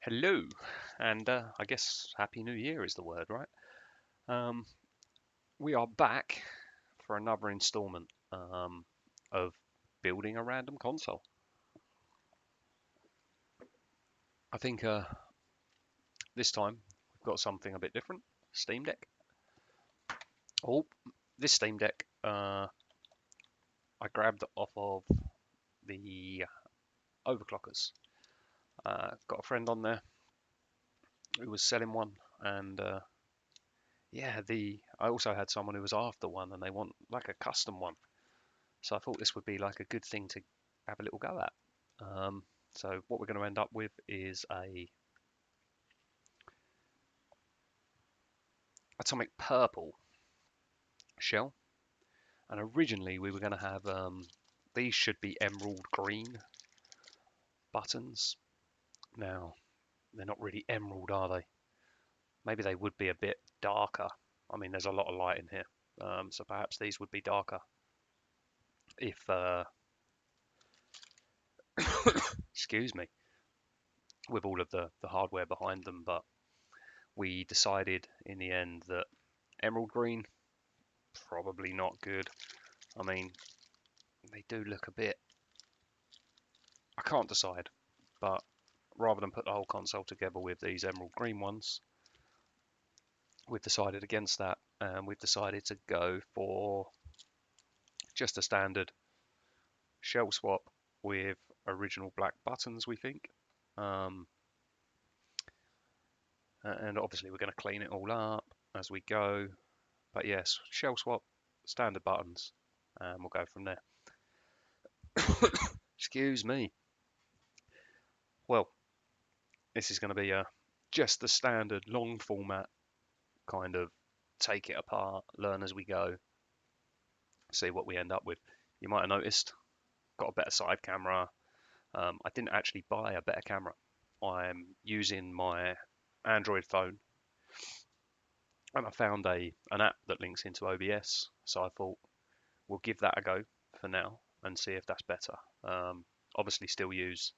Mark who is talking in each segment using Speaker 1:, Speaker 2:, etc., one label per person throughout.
Speaker 1: Hello, and I guess Happy New Year is the word, right? Um, we are back for another installment of building a random console. I think this time we've got something a bit different. Steam Deck. Oh, this Steam Deck I grabbed off of the Overclockers. Got a friend on there who was selling one, and yeah, I also had someone who was after one, and they want like a custom one. So I thought this would be like a good thing to have a little go at. So what we're going to end up with is a atomic purple shell, and originally we were going to have these should be emerald green buttons. Now they're not really emerald, are they? Maybe they would be a bit darker. I mean, there's a lot of light in here, so perhaps these would be darker if excuse me, with all of the hardware behind them. But we decided in the end that emerald green probably not good. I mean, they do look a bit. I can't decide, but rather than put the whole console together with these emerald green ones, we've decided against that, and we've decided to go for just a standard shell swap with original black buttons, we think. Um, and obviously, we're going to clean it all up as we go. But yes, shell swap, standard buttons, and we'll go from there. Excuse me. Well, this is going to be just the standard long format kind of take it apart, learn as we go, see what we end up with. You might have noticed, got a better side camera. I didn't actually buy a better camera. I'm using my Android phone, and I found an app that links into OBS. So I thought we'll give that a go for now and see if that's better. Obviously, still use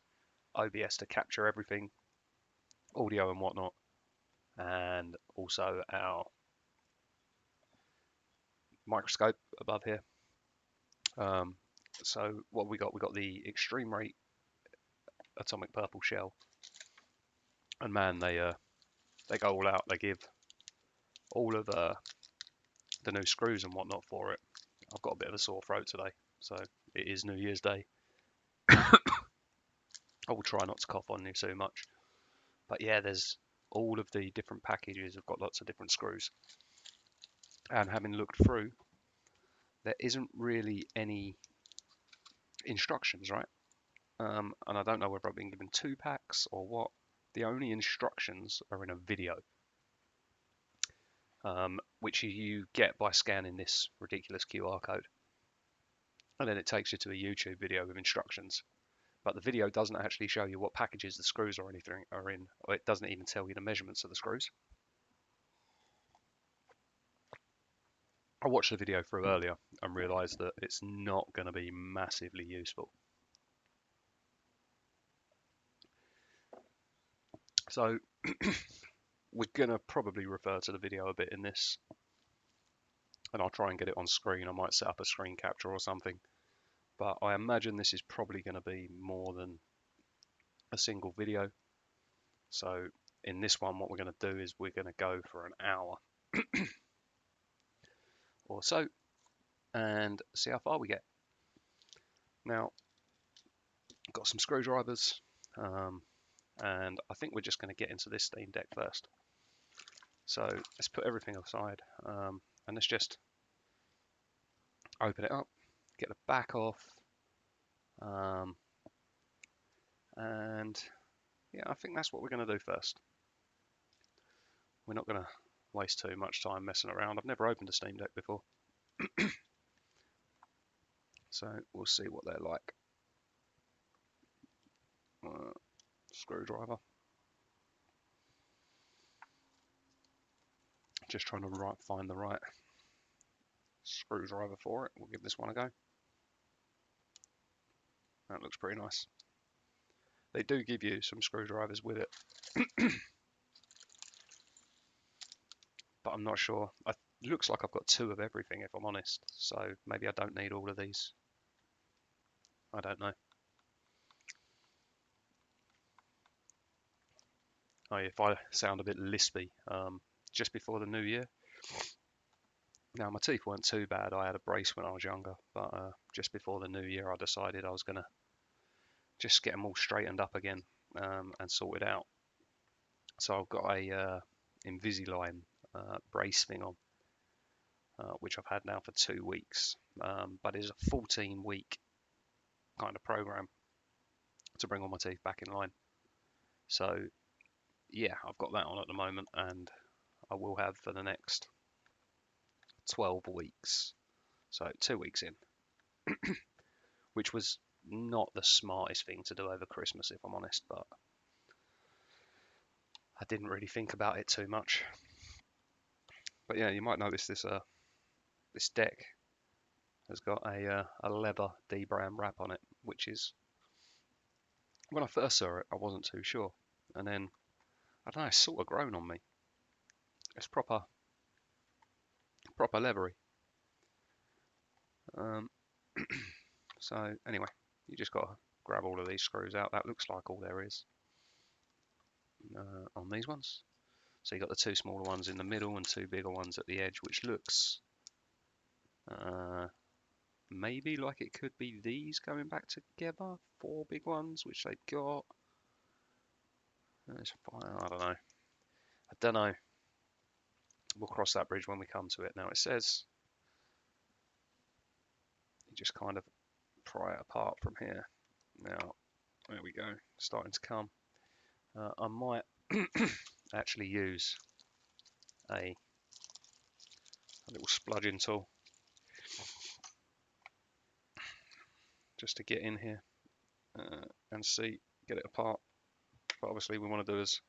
Speaker 1: OBS to capture everything, audio and whatnot, and also our microscope above here. Um, so what we got? We got the extreme rate atomic purple shell, and man, they go all out. They give all of the new screws and whatnot for it. I've got a bit of a sore throat today, so it is New Year's Day. I will try not to cough on you so much, but yeah, there's all of the different packages have got lots of different screws, and having looked through, there isn't really any instructions, right? And I don't know whether I've been given two packs or what. The only instructions are in a video, which you get by scanning this ridiculous QR code. And then it takes you to a YouTube video with instructions. But the video doesn't actually show you what packages the screws or anything are in, or it doesn't even tell you the measurements of the screws. I watched the video through earlier and realised that it's not going to be massively useful. So we're going to probably refer to the video a bit in this, and I'll try and get it on screen. I might set up a screen capture or something, but I imagine this is probably going to be more than a single video. So in this one, what we're going to do is we're going to go for an hour or so and see how far we get. Now, I've got some screwdrivers, and I think we're just going to get into this Steam Deck first. So let's put everything aside, and let's just open it up, get the back off, and yeah, I think that's what we're going to do first. We're not going to waste too much time messing around. I've never opened a Steam Deck before, so we'll see what they're like. Screwdriver. Just trying to find the right screwdriver for it. We'll give this one a go. That looks pretty nice. They do give you some screwdrivers with it, but I'm not sure. It looks like I've got 2 of everything, if I'm honest. So maybe I don't need all of these. I don't know. Oh, if I sound a bit lispy, just before the new year. Now, my teeth weren't too bad. I had a brace when I was younger, but just before the new year, I decided I was going to just get them all straightened up again and sorted out. So I've got a Invisalign brace thing on, which I've had now for 2 weeks, but it's a 14-week kind of program to bring all my teeth back in line. So yeah, I've got that on at the moment, and I will have for the next 12 weeks. So 2 weeks in, which was not the smartest thing to do over Christmas, if I'm honest, but I didn't really think about it too much. But yeah, you might notice this deck has got a leather D-Bram wrap on it, which is, when I first saw it, I wasn't too sure, and then I don't know, it's sort of grown on me. It's proper leathery. So anyway, you just got to grab all of these screws out. That looks like all there is on these ones. So you got the 2 smaller ones in the middle and 2 bigger ones at the edge, which looks maybe like it could be these going back together. 4 big ones, which they've got. I don't know. I don't know. We'll cross that bridge when we come to it. Now it says you just kind of pry it apart from here. Now, there we go, starting to come. I might actually use a little spludging tool just to get in here and see, get it apart. But obviously we want to do as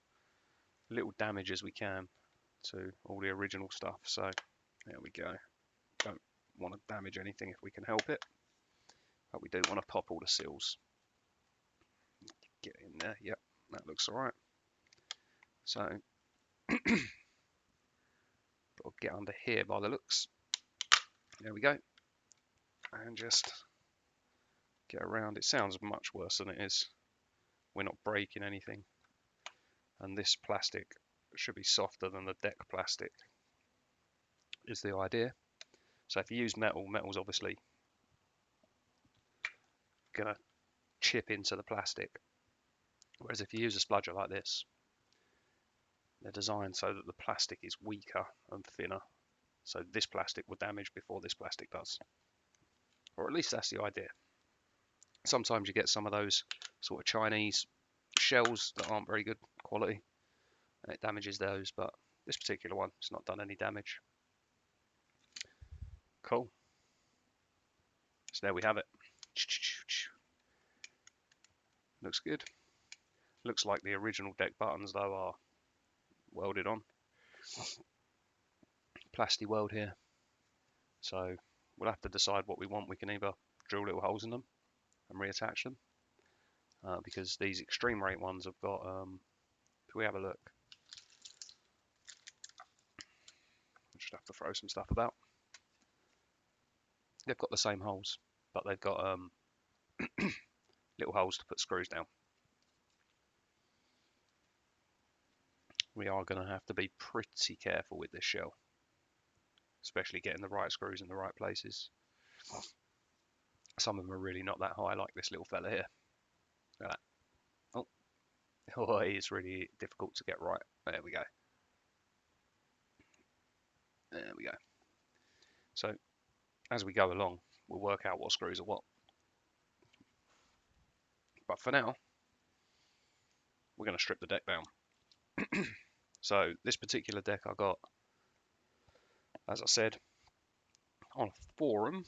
Speaker 1: little damage as we can to all the original stuff. So there we go. Don't want to damage anything if we can help it, but we do want to pop all the seals. Get in there. Yep, that looks all right. So I'll get under here by the looks. There we go. And just get around. It sounds much worse than it is. We're not breaking anything. And this plastic should be softer than the deck plastic, is the idea. So if you use metal, metal's obviously going to chip into the plastic. Whereas if you use a spludger like this, they're designed so that the plastic is weaker and thinner. So this plastic will damage before this plastic does. Or at least that's the idea. Sometimes you get some of those sort of Chinese shells that aren't very good quality, and it damages those, but this particular one, it's not done any damage. Cool. So there we have it. Looks good. Looks like the original deck buttons though are welded on. Plasti weld here. So we'll have to decide what we want. We can either drill little holes in them and reattach them, because these extreme rate ones have got, if we have a look, we'll just have to throw some stuff about. They've got the same holes, but they've got little holes to put screws down. We are going to have to be pretty careful with this shell, especially getting the right screws in the right places. Some of them are really not that high, like this little fella here. Look at that. Oh, it's really difficult to get right. There we go. There we go. So as we go along, we'll work out what screws are what. But for now, we're going to strip the deck down. So this particular deck I got, as I said, on a forum.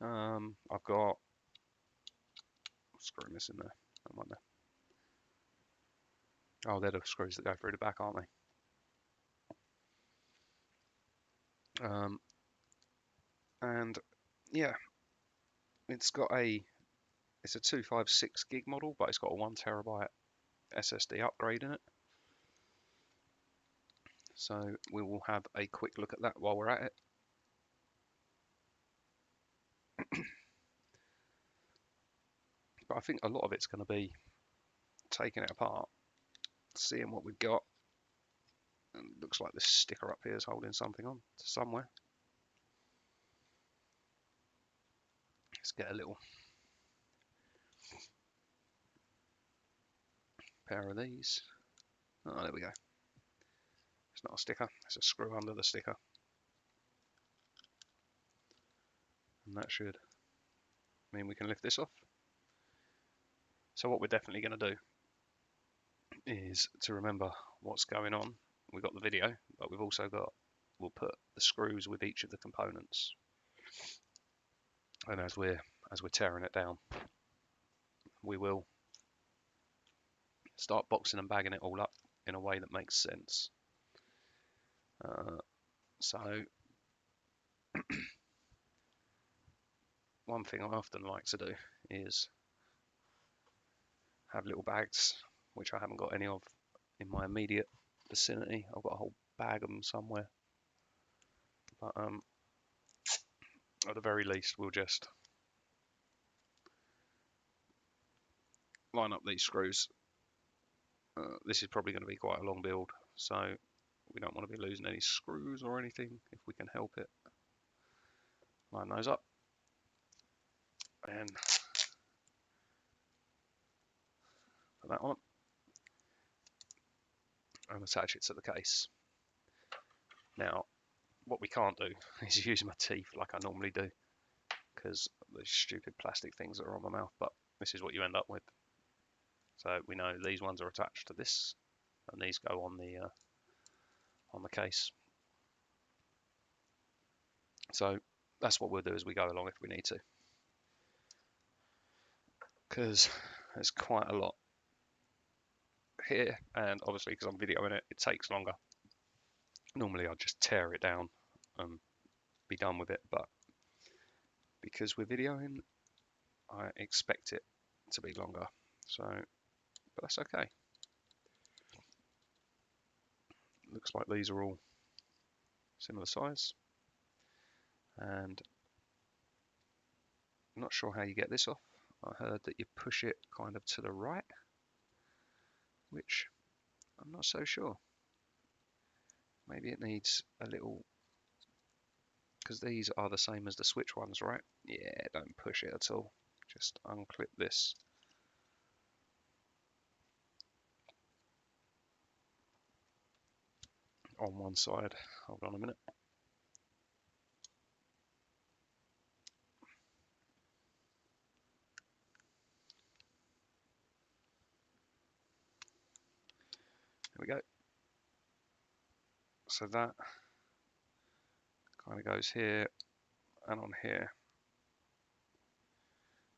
Speaker 1: I've got, screw this in there. I wonder. Oh, they're the screws that go through the back, aren't they? And yeah, it's a 256 gig model, but it's got a 1 terabyte SSD upgrade in it. So we will have a quick look at that while we're at it. But I think a lot of it's going to be taking it apart, seeing what we've got. And it looks like this sticker up here is holding something on to somewhere. Let's get a little pair of these. Oh, there we go. It's not a sticker, it's a screw under the sticker. And that should mean we can lift this off. So what we're definitely going to do is to remember what's going on. We've got the video, but we've also got, we'll put the screws with each of the components. And as we're tearing it down, we will start boxing and bagging it all up in a way that makes sense. So one thing I often like to do is have little bags, which I haven't got any of in my immediate vicinity. I've got a whole bag of them somewhere. But at the very least, we'll just line up these screws. This is probably going to be quite a long build, so we don't want to be losing any screws or anything if we can help it. Line those up and put that on and attach it to the case. Now, what we can't do is use my teeth like I normally do, because these stupid plastic things that are on my mouth, but this is what you end up with. So we know these ones are attached to this, and these go on the case. So that's what we'll do as we go along if we need to, because there's quite a lot here, and obviously because I'm videoing it, it takes longer. Normally I'd just tear it down and be done with it, but because we're videoing, I expect it to be longer. So, but that's okay. Looks like these are all similar size, and I'm not sure how you get this off. I heard that you push it kind of to the right, which I'm not so sure. Maybe it needs a little, because these are the same as the switch ones, right? Yeah, don't push it at all. Just unclip this. On one side. Hold on a minute. There we go. So that kind of goes here and on here.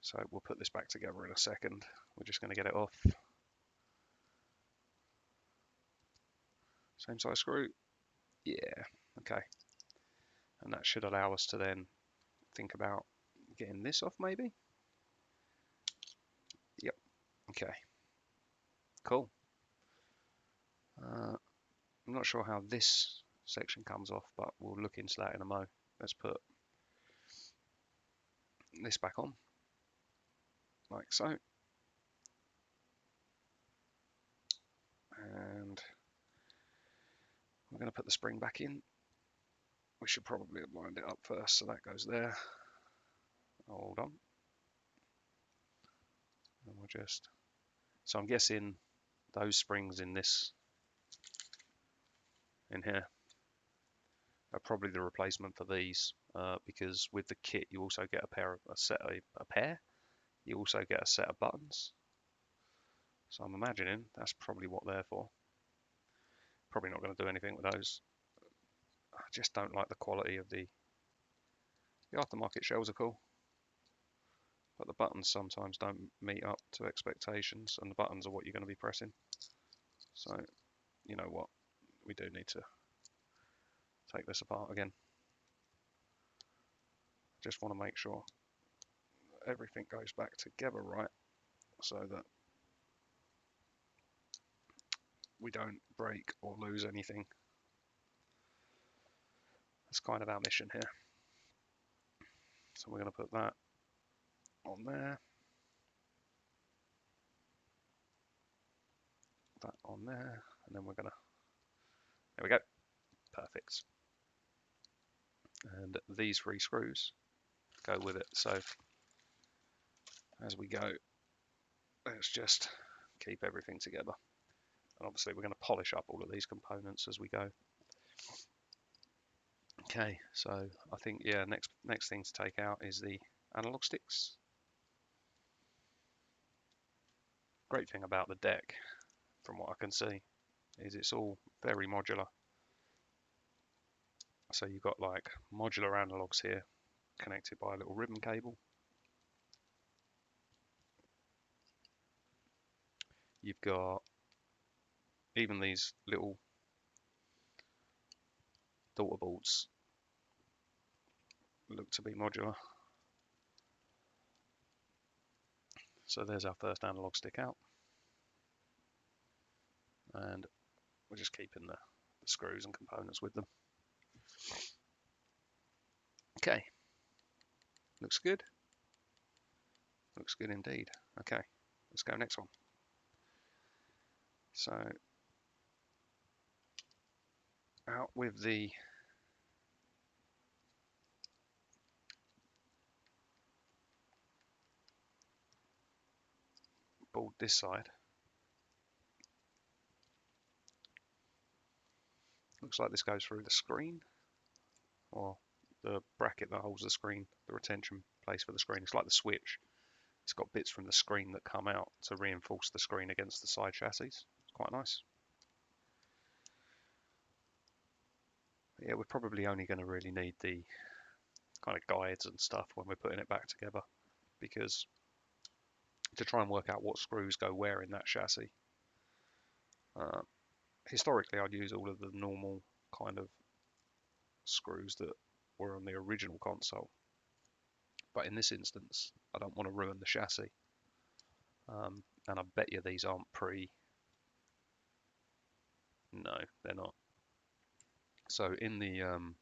Speaker 1: So we'll put this back together in a second. We're just going to get it off. Same size screw. Yeah, okay. And that should allow us to then think about getting this off maybe. Yep, okay. Cool. I'm not sure how this section comes off, but we'll look into that in a mo. Let's put this back on, like so. And we're going to put the spring back in. We should probably have lined it up first, so that goes there. Hold on. And we'll just, so I'm guessing those springs in this, in here, are probably the replacement for these, because with the kit you also get a pair. You also get a set of buttons. So I'm imagining that's probably what they're for. Probably not going to do anything with those. I just don't like the quality of the aftermarket shells are cool, but the buttons sometimes don't meet up to expectations, and the buttons are what you're going to be pressing. So you know what, we do need to take this apart again. Just want to make sure everything goes back together right, so that we don't break or lose anything. That's kind of our mission here. So we're going to put that on there, that on there, and then we're going to, there we go, perfect. And these 3 screws go with it. So as we go, let's just keep everything together. And obviously we're going to polish up all of these components as we go. Okay, so I think, yeah, next thing to take out is the analog sticks. Great thing about the deck, from what I can see, is it's all very modular. So you've got like modular analogs here connected by a little ribbon cable. You've got even these little daughter boards look to be modular. So there's our first analog stick out. And we're just keeping the screws and components with them. Okay, looks good. Looks good indeed. Okay, let's go next one. So out with the board this side. Looks like this goes through the screen, or the bracket that holds the screen, the retention place for the screen. It's like the switch. It's got bits from the screen that come out to reinforce the screen against the side chassis. It's quite nice. Yeah, we're probably only going to really need the kind of guides and stuff when we're putting it back together, because to try and work out what screws go where in that chassis. Historically, I'd use all of the normal kind of screws that were on the original console. But in this instance, I don't want to ruin the chassis. And I bet you these aren't no, they're not. So in the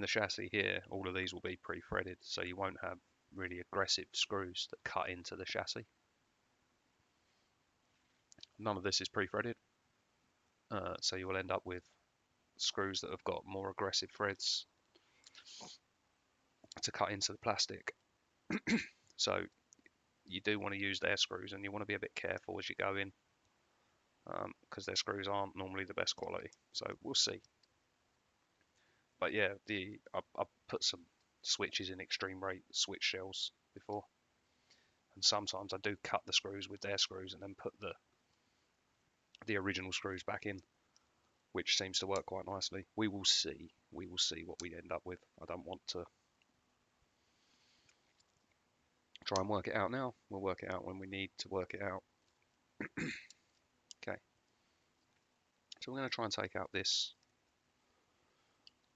Speaker 1: chassis here, all of these will be pre-threaded, so you won't have really aggressive screws that cut into the chassis. None of this is pre-threaded, so you will end up with screws that have got more aggressive threads to cut into the plastic. So you do want to use their screws, and you want to be a bit careful as you go in, because their screws aren't normally the best quality. So we'll see. But yeah, I put some switches in extreme rate switch shells before, and sometimes I do cut the screws with their screws and then put the original screws back in, which seems to work quite nicely. We will see. We will see what we end up with. I don't want to try and work it out now. We'll work it out when we need to work it out. Okay. So we're going to try and take out this.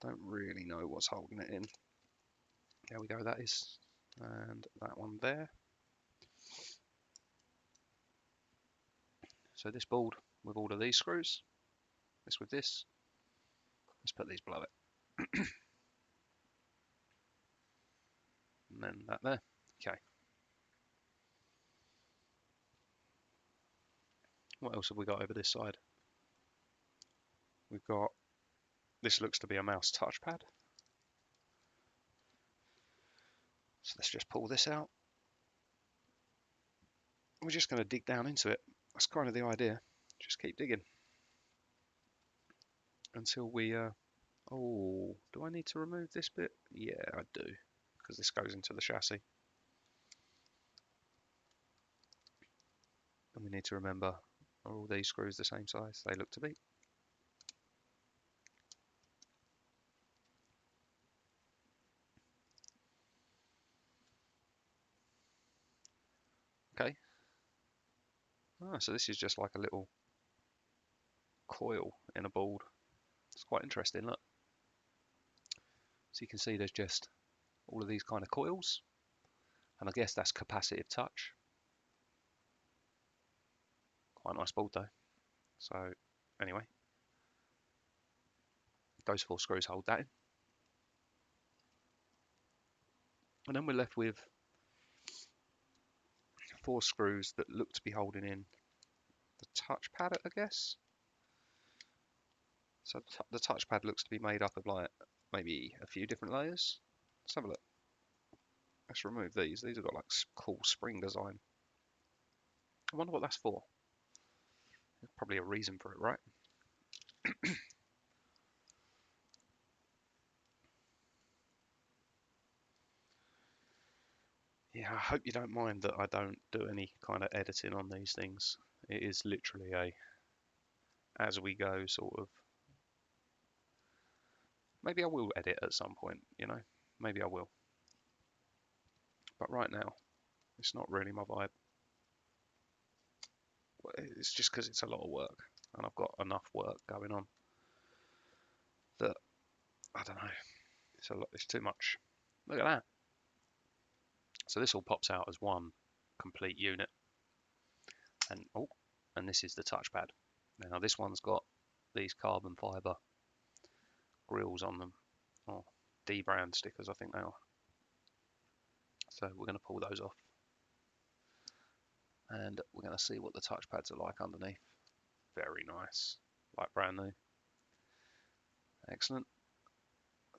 Speaker 1: Don't really know what's holding it in. There we go, that is. And that one there. So this board with all of these screws. This with this. Let's put these below it. And then that there. Okay. What else have we got over this side? We've got, this looks to be a mouse touchpad. So let's just pull this out. We're just going to dig down into it. That's kind of the idea. Just keep digging until we, oh, do I need to remove this bit? Yeah, I do, because this goes into the chassis. And we need to remember, are all these screws the same size? They look to be. Okay. Ah, so this is just like a little coil in a board. It's quite interesting, look. So you can see there's just all of these kind of coils, and I guess that's capacitive touch. Quite a nice board though. So anyway, those 4 screws hold that in. And then we're left with 4 screws that look to be holding in the touchpad, I guess. So the touchpad looks to be made up of like maybe a few different layers. Let's have a look. Let's remove these. These have got like cool spring design. I wonder what that's for. There's probably a reason for it, right? Yeah, I hope you don't mind that I don't do any kind of editing on these things. It is literally a as we go sort of. Maybe I will edit at some point, you know? Maybe I will. But right now, it's not really my vibe. It's just because it's a lot of work, and I've got enough work going on that, I don't know, it's a lot, it's too much. Look at that. So this all pops out as one complete unit. And oh, and this is the touchpad. Now this one's got these carbon fiber grills on them, or D brand stickers, I think they are. So we're going to pull those off, and we're going to see what the touchpads are like underneath. Very nice, like brand new. Excellent.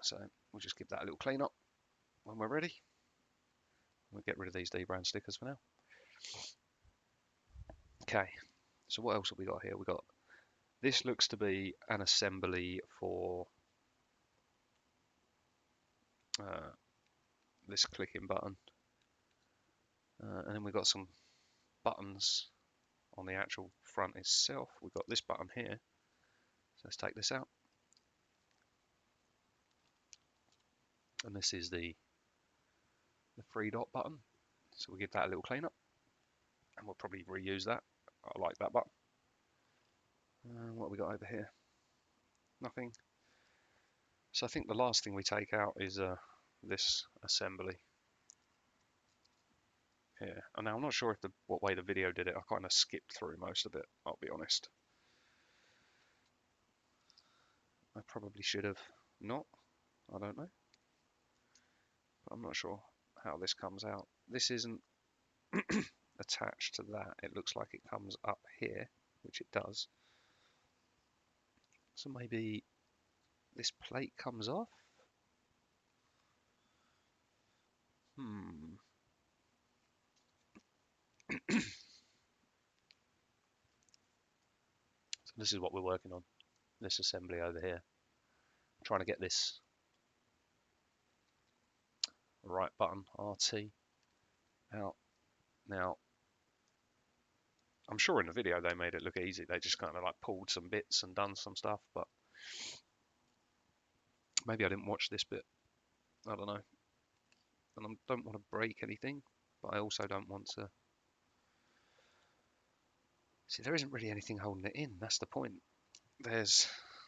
Speaker 1: So we'll just give that a little clean up when we're ready. We'll get rid of these D brand stickers for now. Okay, so what else have we got here? We got, this looks to be an assembly for this clicking button, and then we've got some buttons on the actual front itself. We've got this button here, so let's take this out, and this is the 3-dot button, so we'll give that a little clean up, and we'll probably reuse that. I like that button. What have we got over here? Nothing. So I think the last thing we take out is this assembly here. And now I'm not sure if what way the video did it. I kind of skipped through most of it, I'll be honest. I probably should have not. I don't know. But I'm not sure how this comes out. This isn't attached to that. It looks like it comes up here, which it does. So maybe this plate comes off? So this is what we're working on. This assembly over here. I'm trying to get this right button, RT, out. Now, I'm sure in the video they made it look easy. They just kind of like pulled some bits and done some stuff, but maybe I didn't watch this bit. I don't know. And I don't want to break anything, but I also don't want to. See, there isn't really anything holding it in. That's the point. There's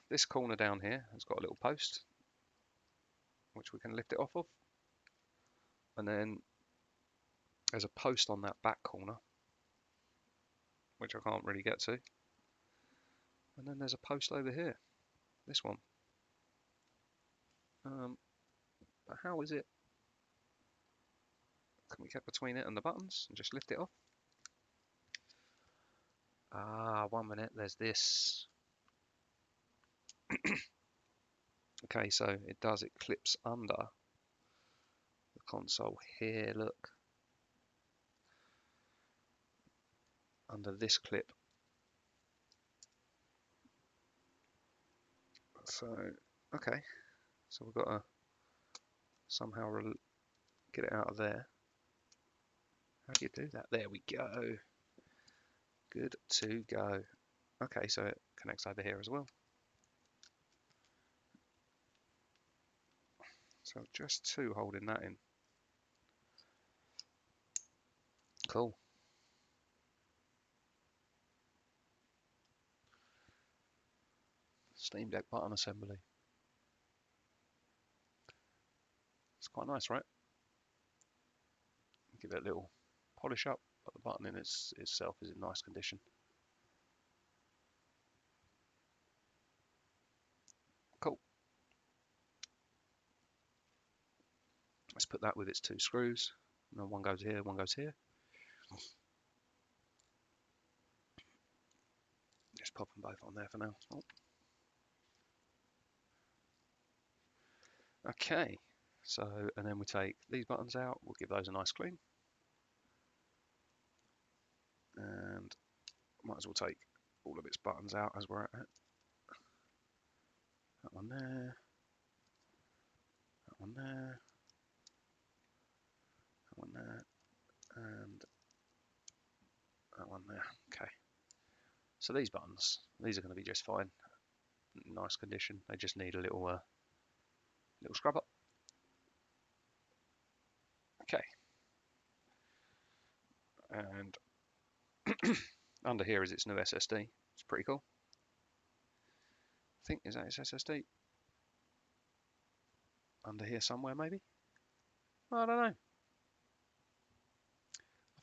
Speaker 1: this corner down here. It's got a little post, which we can lift it off of. And then there's a post on that back corner, which I can't really get to. And then there's a post over here, this one. But how is it? Can we get between it and the buttons and just lift it off? Ah, 1 minute, there's this. Okay, so it does, it clips under the console here, look. Under this clip. So, okay, so we've got to somehow get it out of there. How do you do that? There we go. Good to go. Okay, so it connects over here as well. So just 2 holding that in. Cool. Steam Deck button assembly. It's quite nice, right? Give it a little polish up, but the button in itself is in nice condition. let's put that with its 2 screws. No, one goes here, one goes here. Just pop them both on there for now. Oh. Okay, so, and then we take these buttons out, we'll give those a nice clean. And might as well take all of its buttons out as we're at it. That one there, that one there, that one there, and that one there. Okay, so these buttons, these are going to be just fine. Nice condition, they just need a little little scrub up. Okay, and under here is its new SSD. It's pretty cool. I think, is that its SSD? Under here somewhere, maybe? I don't know. I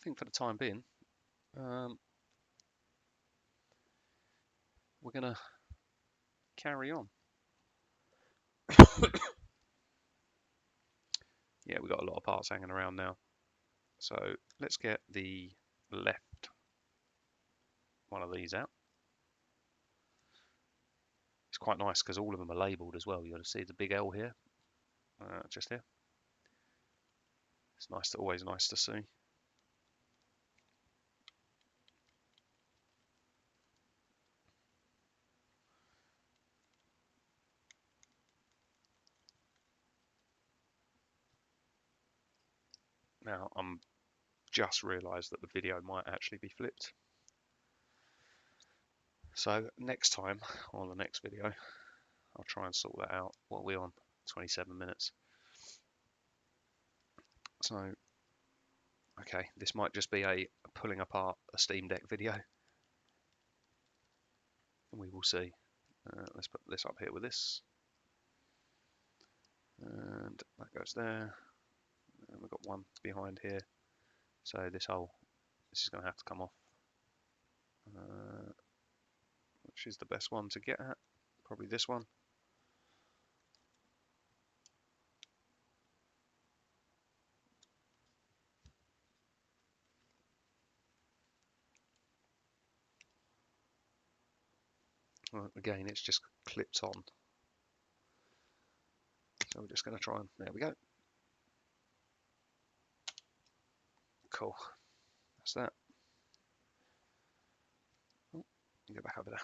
Speaker 1: think for the time being, we're going to carry on. Yeah, we've got a lot of parts hanging around now. So let's get the left one of these out. It's quite nice because all of them are labelled as well. You'll see the big L here, just here. It's nice, always nice to see. Now I'm just realised that the video might actually be flipped. So next time, on the next video, I'll try and sort that out. What are we on? 27 minutes. So, okay, this might just be a pulling apart a Steam Deck video. We will see. Let's put this up here with this. And that goes there. And we've got one behind here. So this is going to have to come off. Which is the best one to get at? Probably this one. Well, again, it's just clipped on. So we're just going to try and, there we go. Cool. That's that. Oh, go back over there.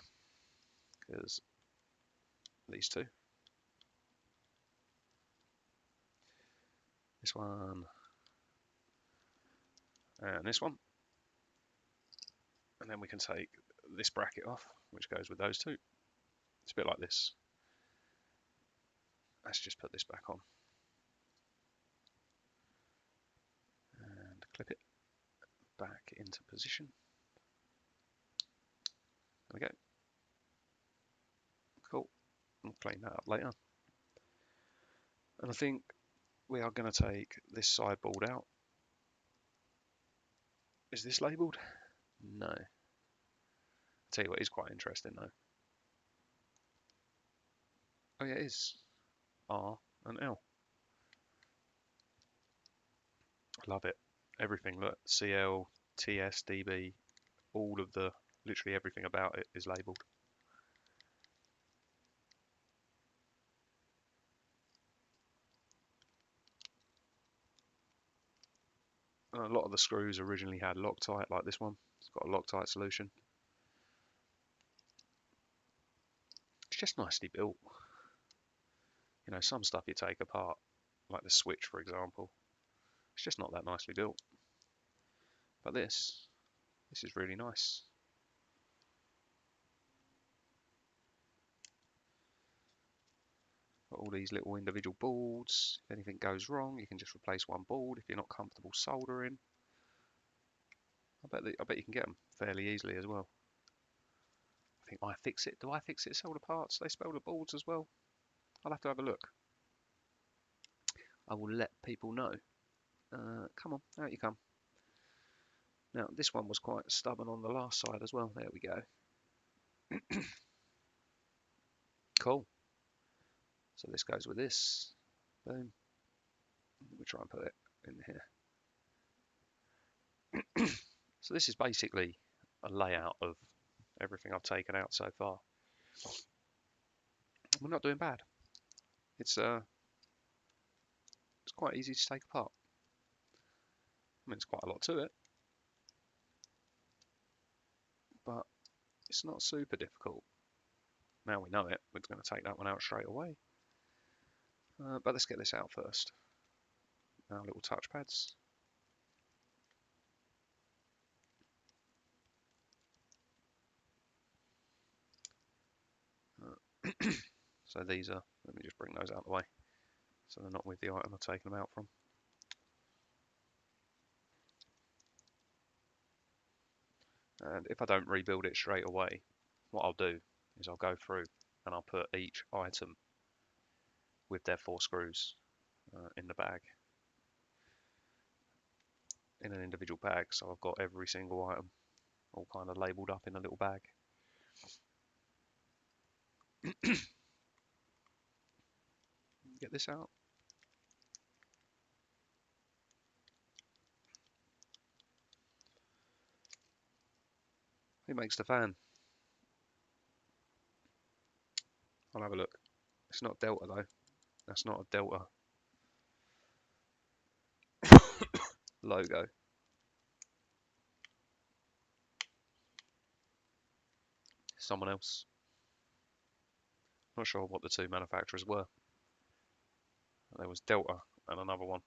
Speaker 1: Because these two. This one. And this one. And then we can take this bracket off, which goes with those two. It's a bit like this. Let's just put this back on. And clip it back into position. There we go. Cool. I'll clean that up later. And I think we are going to take this sideboard out. Is this labelled? No. I'll tell you what is quite interesting though. Oh yeah, it is. R and L. I love it. Everything, look, CL, TS, DB, all of the, literally everything about it is labelled. A lot of the screws originally had Loctite, like this one. It's got a Loctite solution. It's just nicely built. You know, some stuff you take apart, like the switch, for example, it's just not that nicely built. But this is really nice. Got all these little individual boards. If anything goes wrong, you can just replace one board if you're not comfortable soldering. I bet you can get them fairly easily as well. I think iFixit. Do iFixit sell the parts? They sell the boards as well. I'll have to have a look. I will let people know. Come on, out you come. Now, this one was quite stubborn on the last side as well. There we go. Cool. So this goes with this. Boom. Let me try and put it in here. So this is basically a layout of everything I've taken out so far. We're not doing bad. It's quite easy to take apart. I mean, it's quite a lot to it, but it's not super difficult. Now we know it, we're going to take that one out straight away. But let's get this out first. Our little touchpads. So these are, let me just bring those out of the way, so they're not with the item I've taken them out from. And if I don't rebuild it straight away, what I'll do is I'll go through and I'll put each item with their 4 screws in the bag, in an individual bag. So I've got every single item all kind of labelled up in a little bag. Get this out. Who makes the fan? I'll have a look. It's not Delta though. That's not a Delta logo. Someone else. Not sure what the 2 manufacturers were. There was Delta and another one.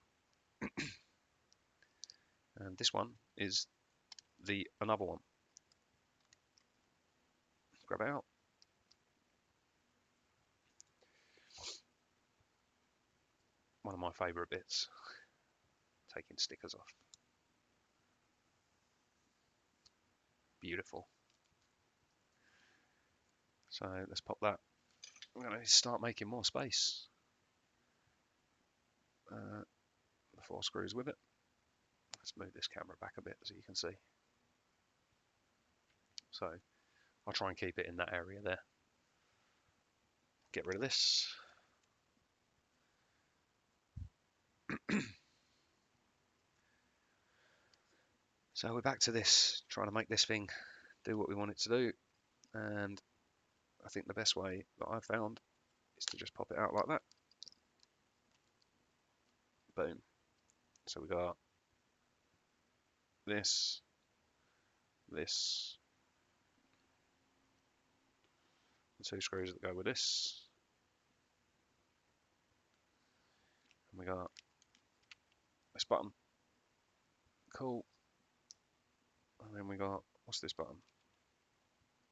Speaker 1: And this one is the another one. Grab it out. One of my favourite bits. Taking stickers off. Beautiful. So let's pop that. I'm going to start making more space. The 4 screws with it. Let's move this camera back a bit so you can see. So I'll try and keep it in that area there. Get rid of this. So we're back to this, trying to make this thing do what we want it to do. And I think the best way that I've found is to just pop it out like that. Boom. So we got this, this, the 2 screws that go with this. And we got this button. Cool. And then we got, what's this button?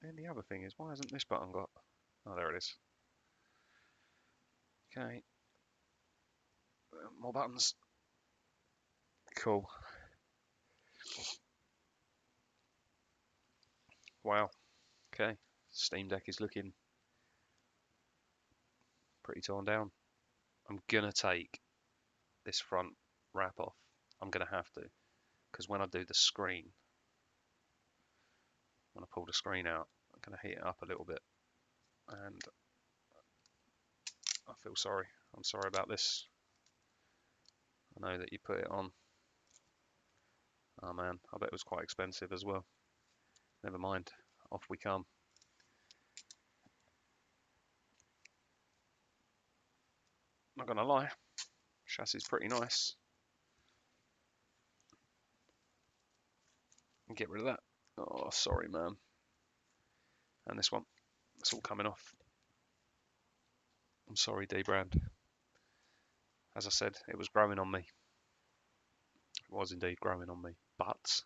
Speaker 1: And the other thing is, why hasn't this button got, oh, there it is. Okay. More buttons. Cool. Wow. Okay. Steam Deck is looking pretty torn down. I'm gonna take this front wrap off. I'm gonna have to, because when I do the screen, when I pull the screen out, I'm gonna heat it up a little bit, and I feel sorry. I'm sorry about this. I know that you put it on. Oh man, I bet it was quite expensive as well. Never mind. Off we come. Not gonna lie, chassis is pretty nice. Get rid of that. Oh, sorry, man. And this one, it's all coming off. I'm sorry, D-Brand. As I said, it was growing on me. It was indeed growing on me. But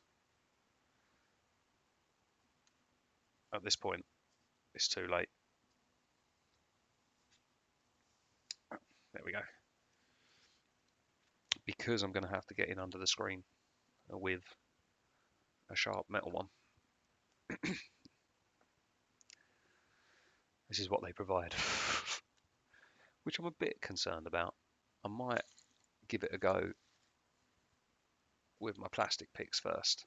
Speaker 1: at this point, it's too late. There we go. Because I'm going to have to get in under the screen with a sharp metal one. This is what they provide. Which I'm a bit concerned about. I might give it a go with my plastic picks first.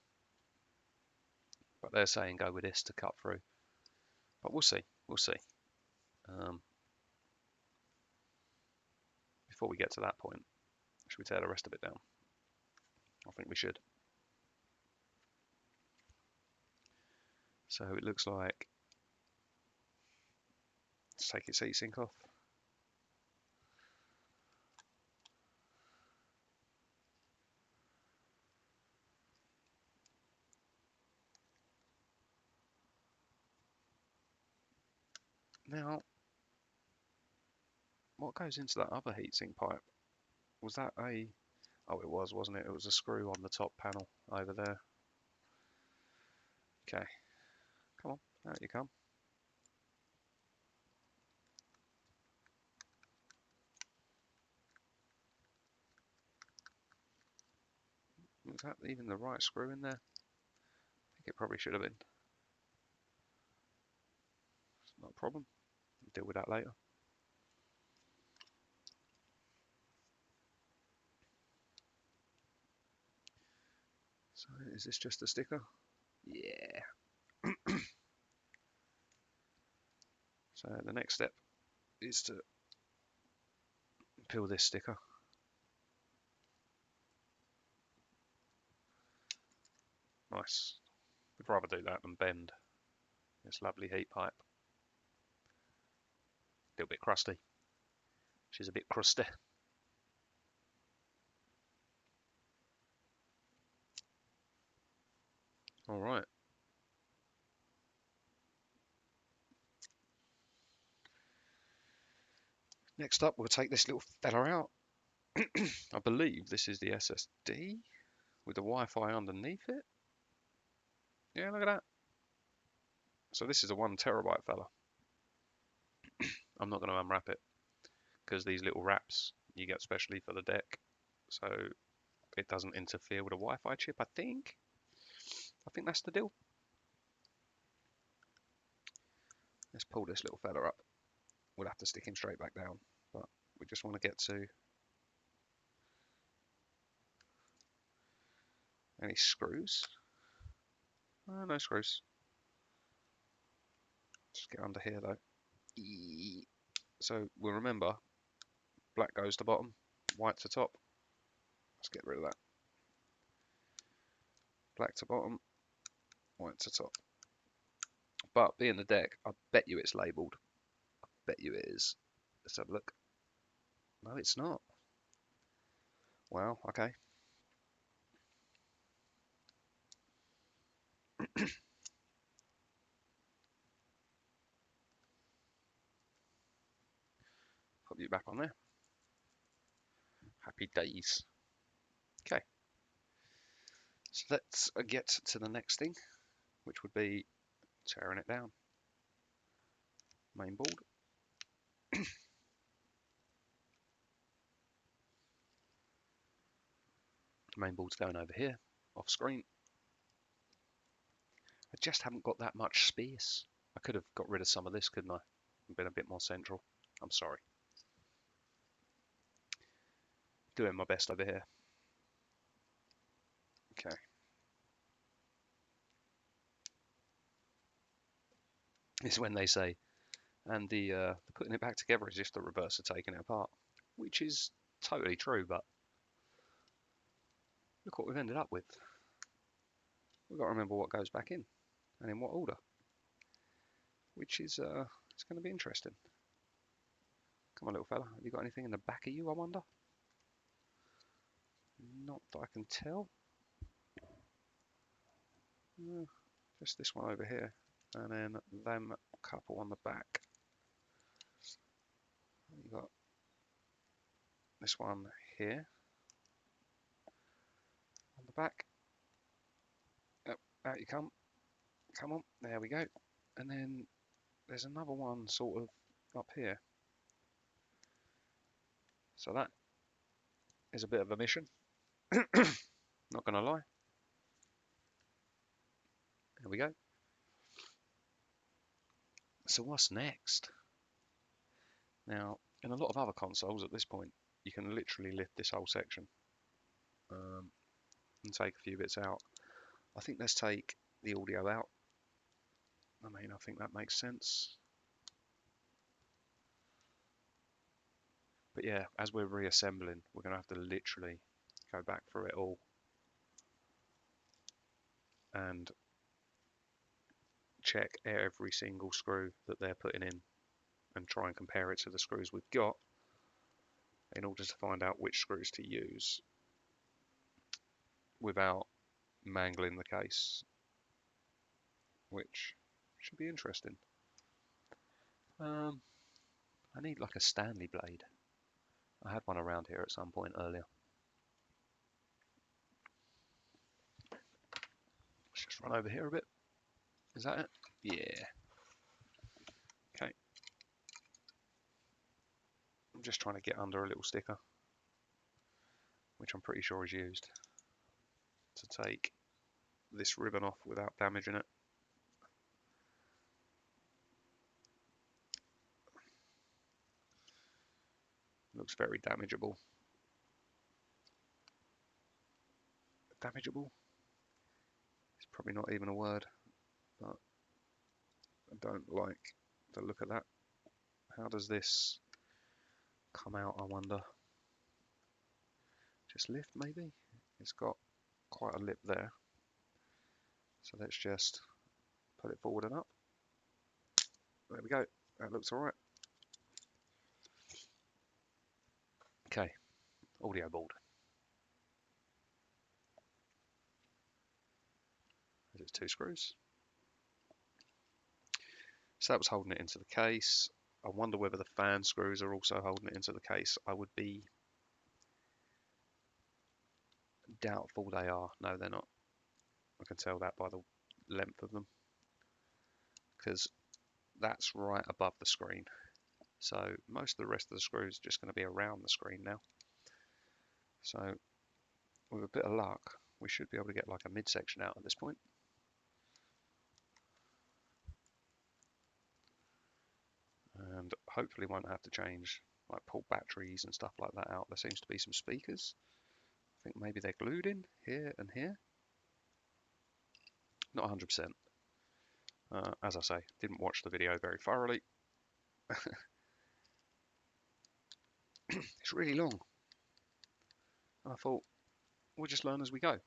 Speaker 1: But they're saying go with this to cut through. But we'll see. We'll see. Before we get to that point, Should we tear the rest of it down? I think we should. So it looks like, let's take its heatsink off. Now, what goes into that other heatsink pipe? Was that a... Oh, it was, wasn't it? It was a screw on the top panel over there. Okay, come on, out you come. Was that even the right screw in there? I think it probably should have been. It's not a problem. We'll deal with that later. So is this just a sticker? Yeah. So the next step is to peel this sticker. Nice. We'd rather do that than bend this lovely heat pipe. A little bit crusty. She's a bit crusty. All right. Next up, we'll take this little fella out. I believe this is the SSD with the Wi-Fi underneath it. Yeah, look at that. So this is a 1 terabyte fella. I'm not going to unwrap it because these little wraps you get specially for the deck, so it doesn't interfere with a Wi-Fi chip. I think that's the deal. Let's pull this little fella up. We'll have to stick him straight back down, but we just want to get to any screws. No screws. Just get under here though. So we'll remember, black goes to bottom, white to top. Let's get rid of that. Black to bottom, white to top. But being the deck, I bet you it's labelled. I bet you it is. Let's have a look. No, it's not. Well, okay. Put you back on there. Happy days. Okay. So let's get to the next thing, which would be tearing it down. Main board. Main board's going over here, off screen. I just haven't got that much space. I could have got rid of some of this, couldn't I? And been a bit more central. I'm sorry. Doing my best over here. Okay. It's when they say, and the putting it back together is just the reverse of taking it apart, which is totally true, but look what we've ended up with. We've got to remember what goes back in and in what order, which is it's going to be interesting. Come on, little fella, have you got anything in the back of you, I wonder? Not that I can tell. Just this one over here, and then them couple on the back. You got this one here on the back. Yep, out you come. Come on, there we go. And then there's another one sort of up here. So that is a bit of a mission. Not gonna lie. There we go. So what's next? Now, in a lot of other consoles at this point, you can literally lift this whole section and take a few bits out. I think let's take the audio out. I mean, I think that makes sense. But yeah, as we're reassembling, we're going to have to literally go back through it all and check every single screw that they're putting in and try and compare it to the screws we've got in order to find out which screws to use without mangling the case, which should be interesting. I need like a Stanley blade. I had one around here at some point earlier. Let's just run over here a bit. Is that it? Yeah. Okay. I'm just trying to get under a little sticker, which I'm pretty sure is used to take this ribbon off without damaging it. Looks very damageable. Damageable? It's probably not even a word, but I don't like the look of that. How does this come out, I wonder? Just lift, maybe? It's got quite a lip there. So let's just put it forward and up. There we go. That looks alright. Okay, audio board. There's 2 screws. So that was holding it into the case. I wonder whether the fan screws are also holding it into the case. I would be doubtful they are. No, they're not. I can tell that by the length of them, because that's right above the screen. So most of the rest of the screws are just going to be around the screen now. So with a bit of luck, we should be able to get like a midsection out at this point. And hopefully won't have to change, like pull batteries and stuff like that out. There seems to be some speakers. I think maybe they're glued in here and here. Not 100%. As I say, didn't watch the video very thoroughly. It's really long. And I thought, we'll just learn as we go.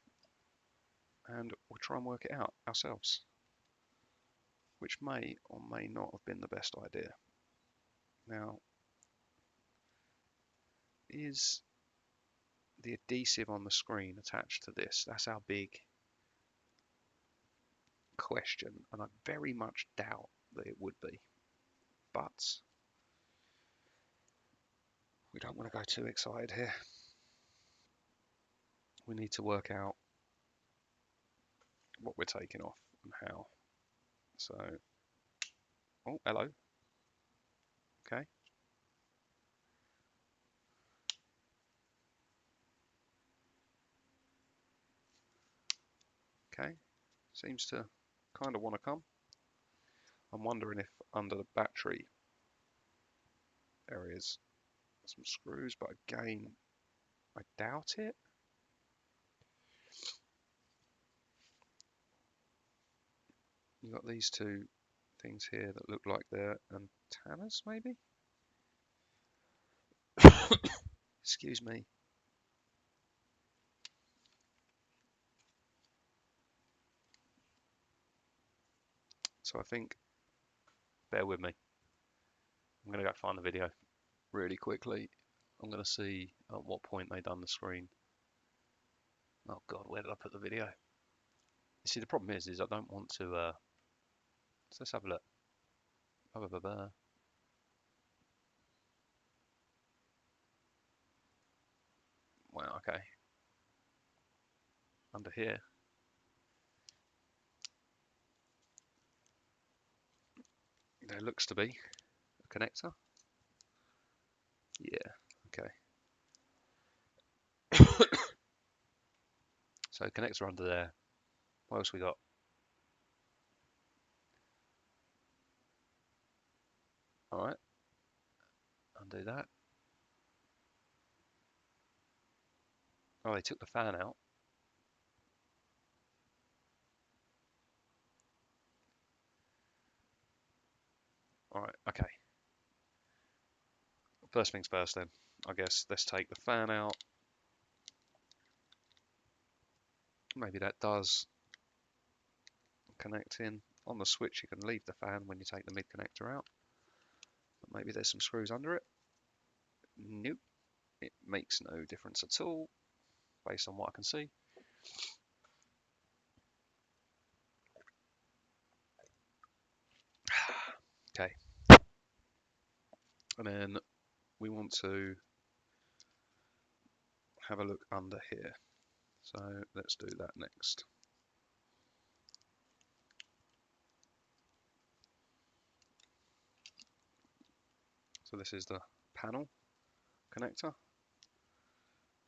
Speaker 1: And we'll try and work it out ourselves. Which may or may not have been the best idea. Now, is the adhesive on the screen attached to this? That's our big question. And I very much doubt that it would be. But we don't want to go too excited here. We need to work out what we're taking off and how. So, oh, hello. Okay. Okay. Seems to kind of want to come. I'm wondering if under the battery there is some screws, but again, I doubt it. You've got these 2 things here that look like they're antennas, maybe? Excuse me. So I think, bear with me. I'm going to go find the video really quickly. I'm going to see at what point they done the screen. Oh God, where did I put the video? You see, the problem is I don't want to. So let's have a look. Blah, blah, blah, blah. Wow, okay. Under here. There looks to be a connector. Yeah, okay. So connector under there. What else we got? Alright. Undo that. Oh, they took the fan out. Alright, okay. First things first then. I guess let's take the fan out. Maybe that does connect in. On the switch, you can leave the fan when you take the mid connector out. But maybe there's some screws under it. Nope. It makes no difference at all, based on what I can see. Okay. And then we want to have a look under here. So let's do that next. So this is the panel connector.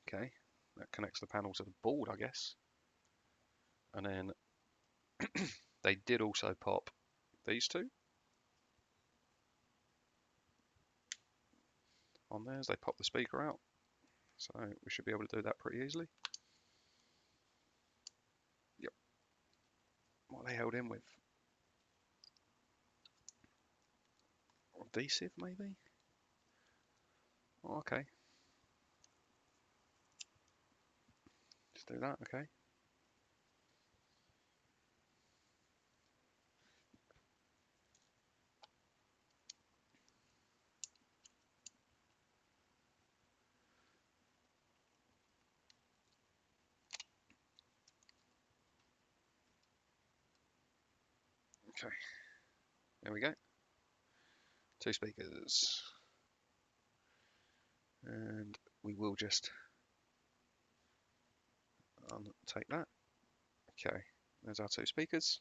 Speaker 1: Okay, that connects the panel to the board, I guess. And then they did also pop these two on there as they pop the speaker out. So we should be able to do that pretty easily. Yep. What are they held in with? Adhesive, maybe? Oh, okay. Just do that, okay. Okay, there we go. Two speakers. And we will just take that. Okay, there's our two speakers.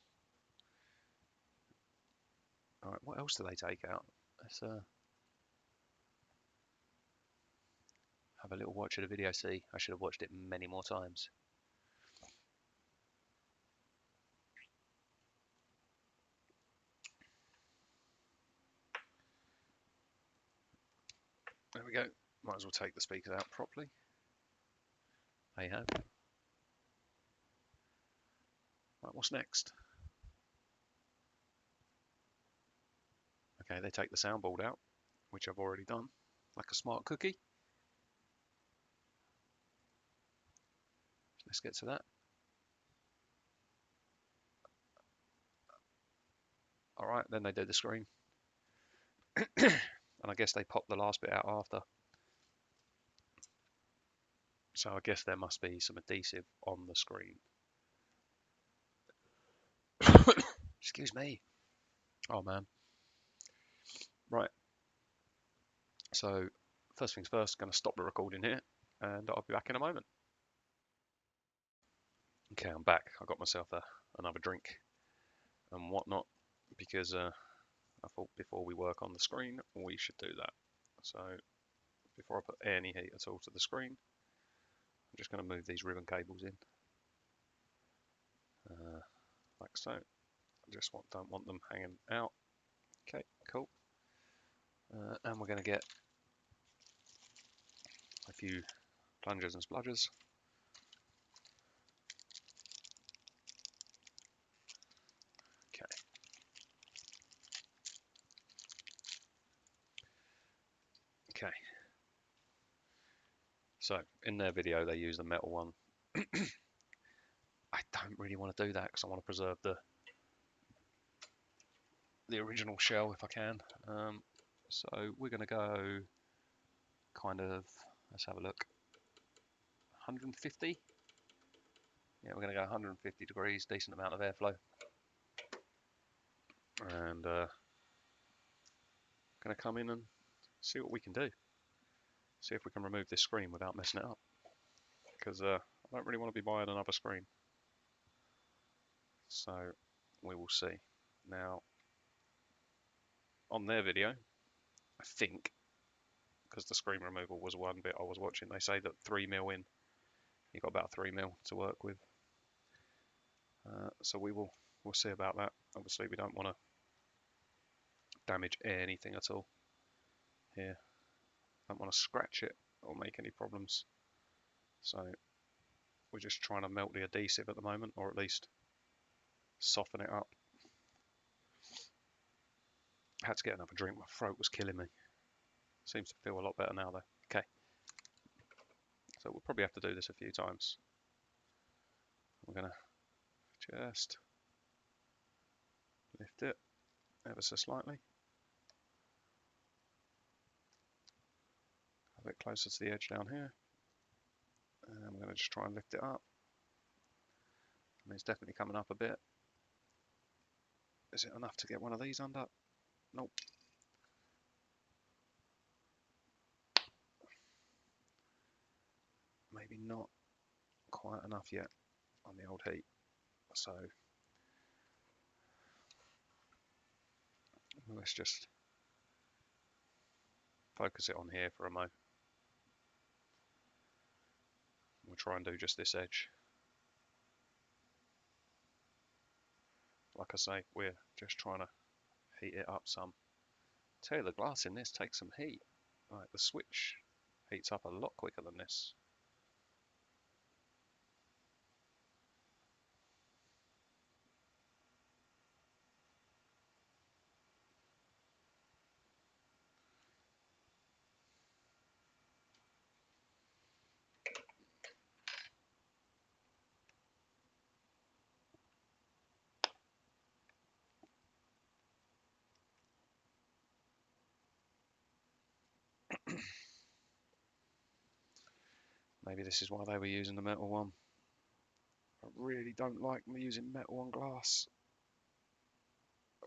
Speaker 1: All right, what else do they take out? Let's have a little watch of the video, see. I should have watched it many more times. There we go. Might as well take the speakers out properly. There you have. Right, what's next? Okay, they take the soundboard out, which I've already done, like a smart cookie. Let's get to that. All right, then they do the screen. And I guess they pop the last bit out after. So I guess there must be some adhesive on the screen. Excuse me. Oh man. Right. So first things first, going to stop the recording here and I'll be back in a moment. Okay, I'm back. I got myself another drink and whatnot because I thought before we work on the screen, we should do that. So before I put any heat at all to the screen, I'm just going to move these ribbon cables in, like so. I just don't want them hanging out. Okay, cool. And we're going to get a few plungers and spludgers. Okay. Okay. So in their video, they use the metal one. I don't really want to do that because I want to preserve the original shell if I can. So we're going to go kind of, let's have a look, 150. Yeah, we're going to go 150 degrees, decent amount of airflow. And going to come in and see what we can do. See if we can remove this screen without messing it up. Because I don't really want to be buying another screen. So we will see. Now, on their video, I think, because the screen removal was one bit I was watching, they say that 3mm in, you've got about 3mm to work with. So we'll see about that. Obviously, we don't want to damage anything at all here. Don't want to scratch it or make any problems. So we're just trying to melt the adhesive at the moment, or at least soften it up. I had to get another drink. My throat was killing me. Seems to feel a lot better now though. Okay. So we'll probably have to do this a few times. I'm going to just lift it ever so slightly. A bit closer to the edge down here. And I'm going to just try and lift it up. And it's definitely coming up a bit. Is it enough to get one of these under? Nope. Maybe not quite enough yet on the old heat. So let's just focus it on here for a moment. We'll try and do just this edge. Like I say, we're just trying to heat it up some. Tell you, the glass in this takes some heat. Like the switch heats up a lot quicker than this. Maybe this is why they were using the metal one. I really don't like using metal on glass.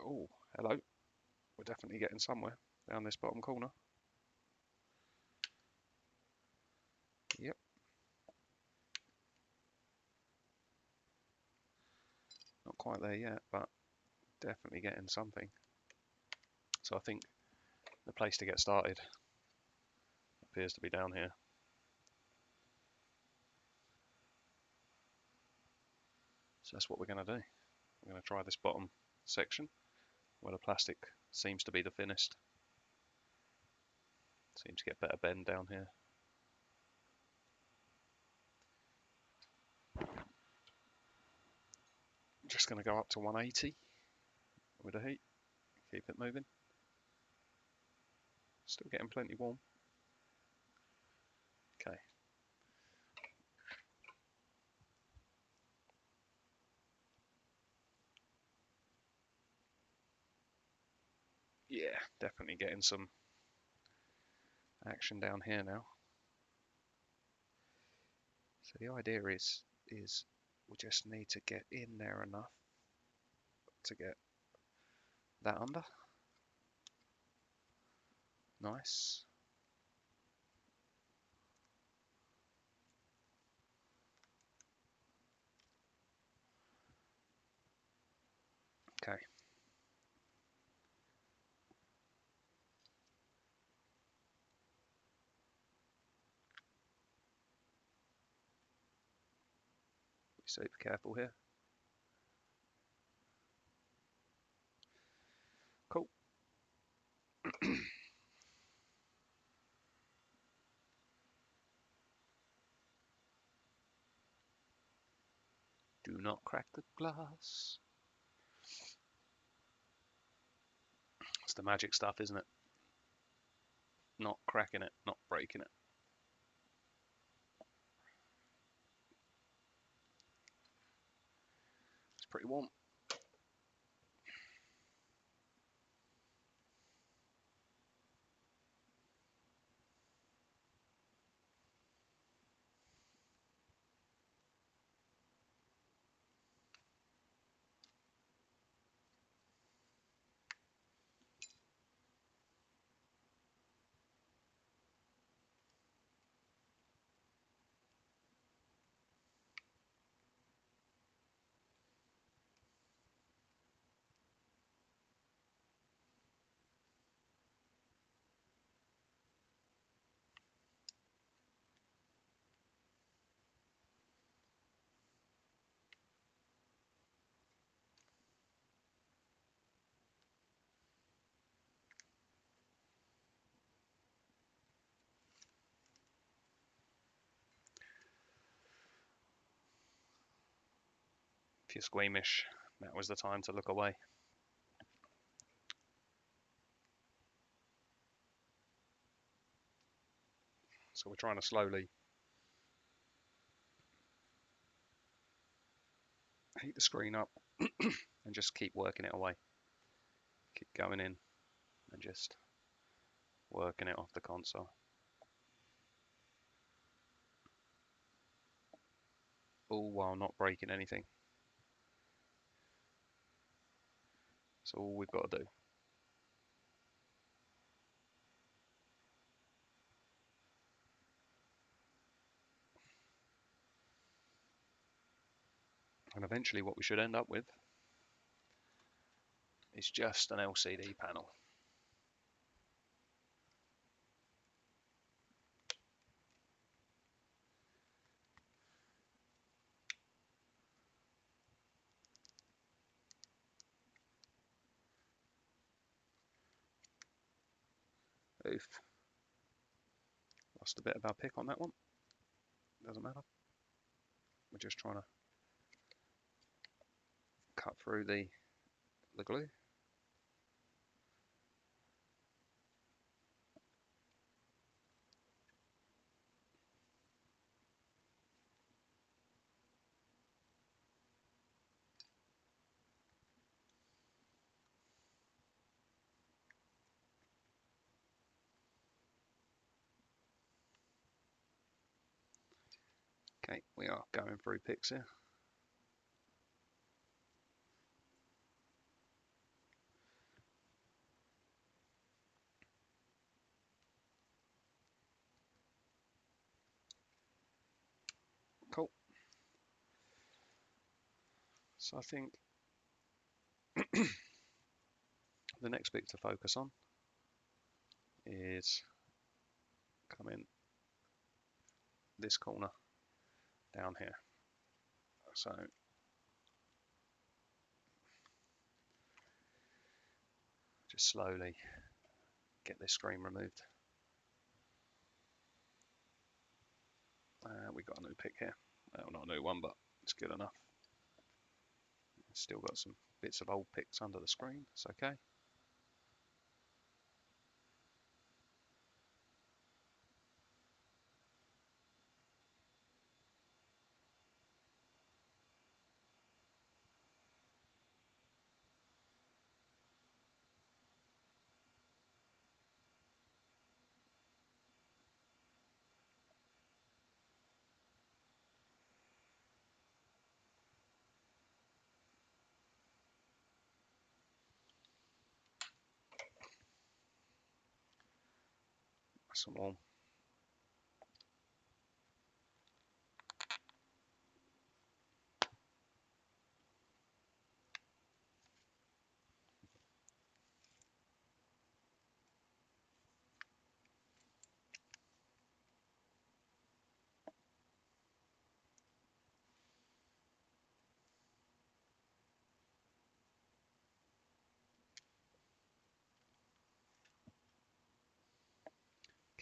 Speaker 1: Oh, hello. We're definitely getting somewhere down this bottom corner. Yep. Not quite there yet, but definitely getting something. So I think the place to get started appears to be down here. So that's what we're going to do. We're going to try this bottom section where the plastic seems to be the thinnest. Seems to get better bend down here. I'm just going to go up to 180 with the heat. Keep it moving. Still getting plenty warm. Okay. Yeah, definitely getting some action down here now. So the idea is we just need to get in there enough to get that under. Nice. Okay. Be super careful here. Cool. Do not crack the glass. It's the magic stuff, isn't it? Not cracking it, not breaking it. It's pretty warm. If you're squeamish, that was the time to look away. So we're trying to slowly heat the screen up and just keep working it away. Keep going in and just working it off the console. All while not breaking anything. That's all we've got to do. And eventually what we should end up with is just an LCD panel. Oof. Lost a bit of our pick on that one. Doesn't matter. We're just trying to cut through the glue. Okay, we are going through picks here. Cool. So I think the next bit to focus on is coming this corner down here. So just slowly get this screen removed. We got a new pick here. Well, not a new one, but it's good enough. Still got some bits of old picks under the screen. It's okay. Some more.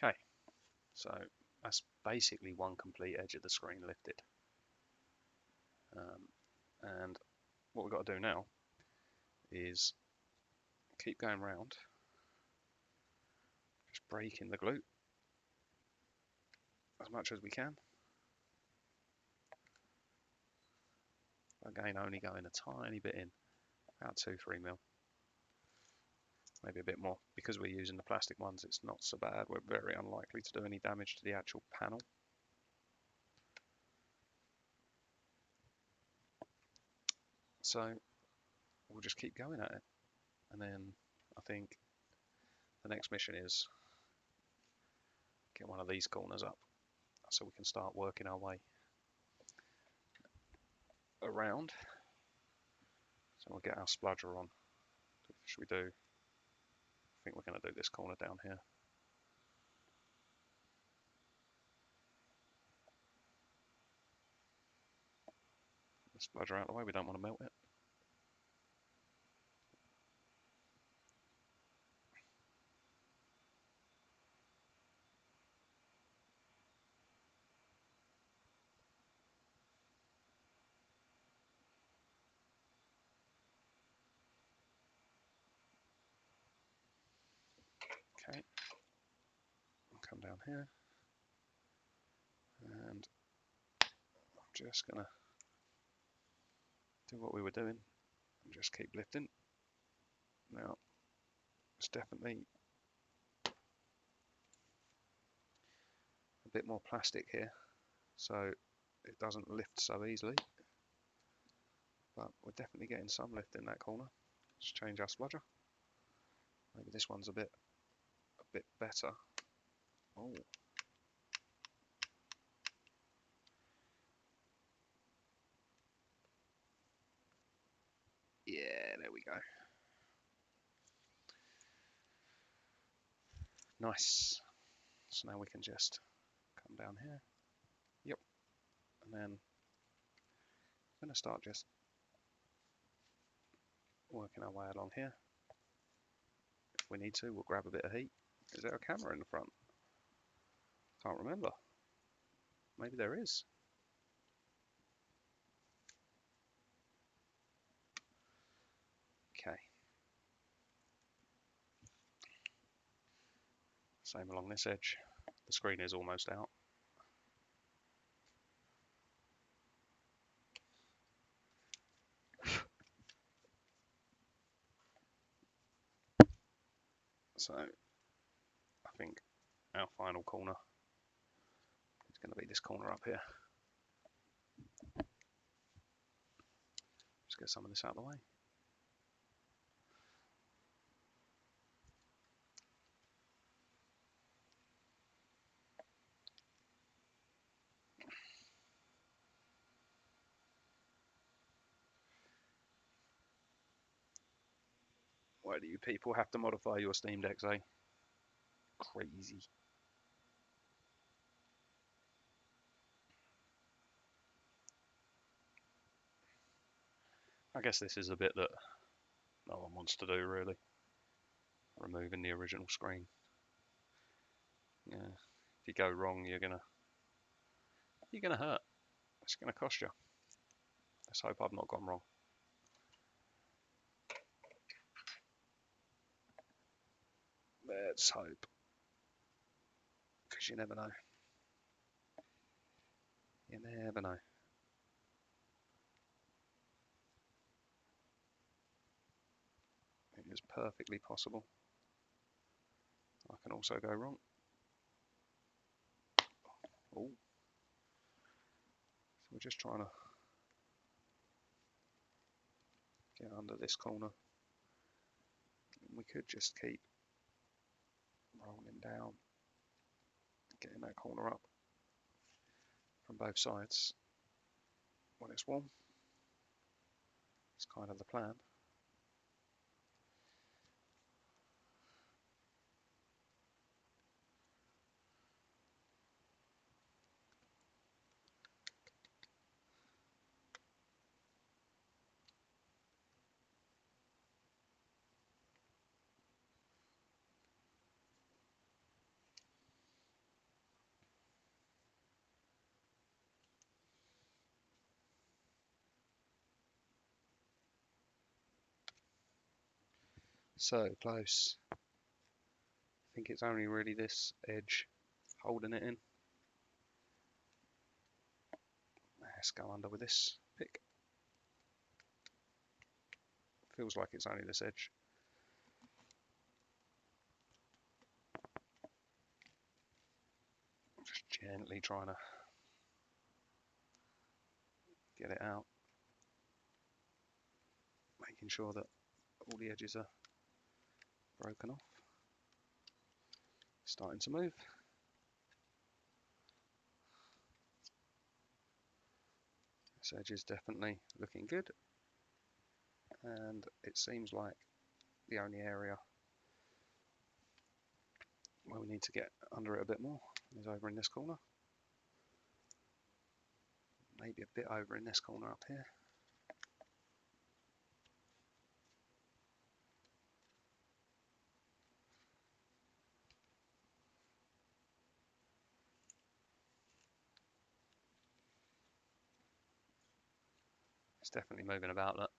Speaker 1: Okay, so that's basically one complete edge of the screen lifted. And what we've got to do now is keep going round, just breaking the glue as much as we can. Again, only going a tiny bit in, about 2-3 mil, maybe a bit more. Because we're using the plastic ones, it's not so bad. We're very unlikely to do any damage to the actual panel. So we'll just keep going at it. And then I think the next mission is get one of these corners up so we can start working our way around. So we'll get our spludger on. Should we do? I think we're going to do this corner down here. The spludger out of the way, we don't want to melt it. Okay, come down here, and I'm just going to do what we were doing and just keep lifting. Now, it's definitely a bit more plastic here, so it doesn't lift so easily, but we're definitely getting some lift in that corner. Let's change our splodger. Maybe this one's a bit better. Oh. Yeah, there we go. Nice. So now we can just come down here. Yep. And then I'm going to start just working our way along here. If we need to, we'll grab a bit of heat. Is there a camera in the front? Can't remember. Maybe there is. Okay. Same along this edge. The screen is almost out. So I think our final corner is going to be this corner up here. Just get some of this out of the way. Why do you people have to modify your Steam Decks, eh? Crazy. I guess this is a bit that no one wants to do, really. Removing the original screen. Yeah. If you go wrong, you're gonna hurt. It's gonna cost you. Let's hope I've not gone wrong. Let's hope. Because you never know. You never know. It is perfectly possible. I can also go wrong. Oh. So we're just trying to get under this corner. We could just keep rolling down, getting that corner up from both sides when it's warm. It's kind of the plan. So close. I think it's only really this edge holding it in. Let's go under with this pick. Feels like it's only this edge. Just gently trying to get it out. Making sure that all the edges are broken off. Starting to move. This edge is definitely looking good. And it seems like the only area where we need to get under it a bit more is over in this corner. Maybe a bit over in this corner up here. It's definitely moving about. That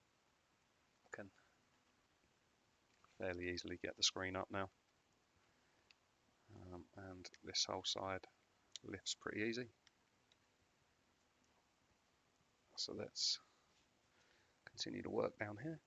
Speaker 1: can fairly easily get the screen up now. And this whole side lifts pretty easy. So let's continue to work down here.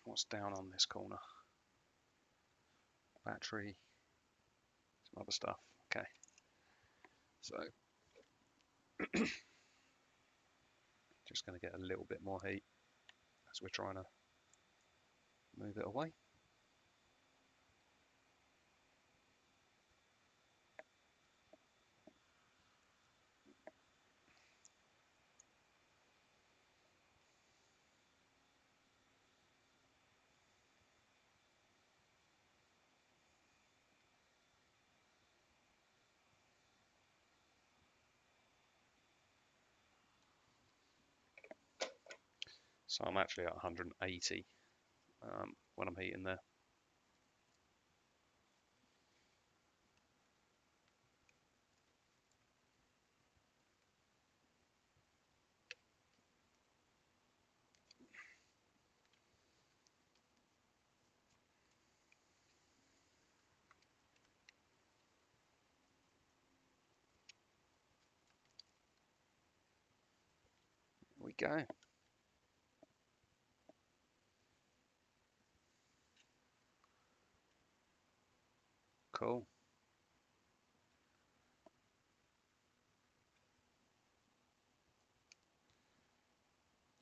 Speaker 1: What's down on this corner? Battery, some other stuff. Okay, so just going to get a little bit more heat as we're trying to move it away. So I'm actually at 180 when I'm heating there. Here we go. Cool.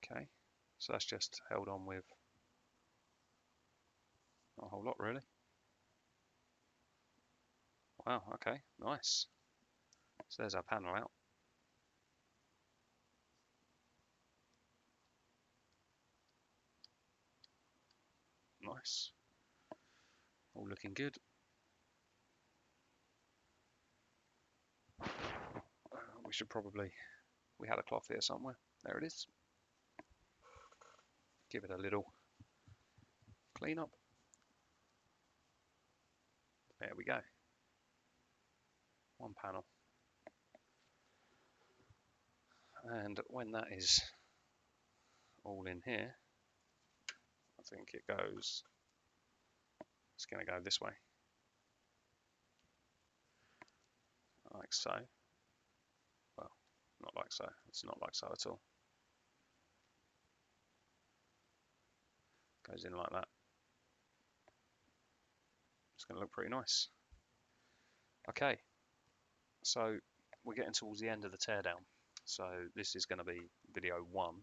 Speaker 1: Okay, so that's just held on with not a whole lot really. Wow, okay, nice. So there's our panel out. Nice. All looking good. We should probably, we had a cloth here somewhere. There it is. Give it a little clean up. There we go. One panel. And when that is all in here, I think it goes, it's going to go this way. Like so. Well, not like so. It's not like so at all. Goes in like that. It's going to look pretty nice. Okay, so we're getting towards the end of the teardown. So this is going to be video 1.